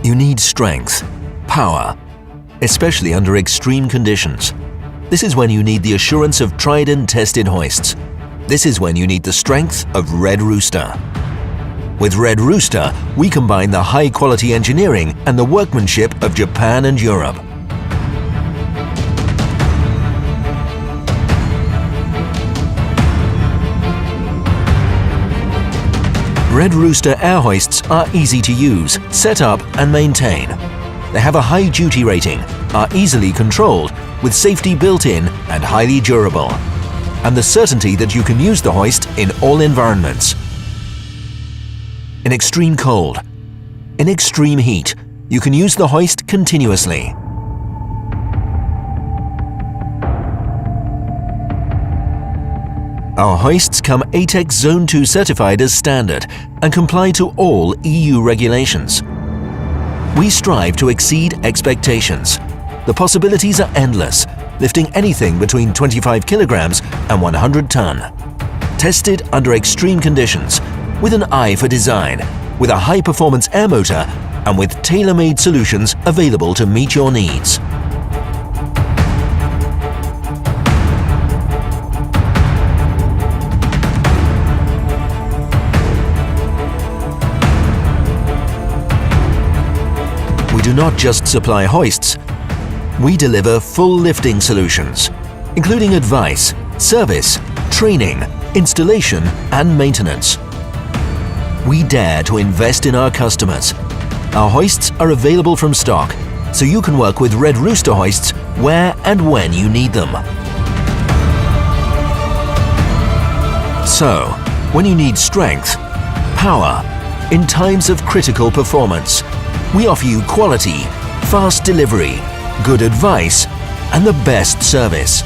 You need strength, power, especially under extreme conditions. This is when you need the assurance of tried and tested hoists. This is when you need the strength of Red Rooster. With Red Rooster, we combine the high-quality engineering and the workmanship of Japan and Europe. Red Rooster air hoists are easy to use, set up and maintain. They have a high duty rating, are easily controlled, with safety built in and highly durable, and the certainty that you can use the hoist in all environments. In extreme cold, in extreme heat, you can use the hoist continuously. Our hoists come ATEX Zone 2 certified as standard and comply to all EU regulations. We strive to exceed expectations. The possibilities are endless, lifting anything between 25 kilograms and 100 ton. Tested under extreme conditions, with an eye for design, with a high-performance air motor, and with tailor-made solutions available to meet your needs. We do not just supply hoists, we deliver full lifting solutions, including advice, service, training, installation and maintenance. We dare to invest in our customers. Our hoists are available from stock, so you can work with Red Rooster hoists where and when you need them. So, when you need strength, power, in times of critical performance, we offer you quality, fast delivery, good advice, and the best service.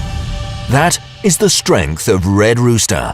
That is the strength of Red Rooster.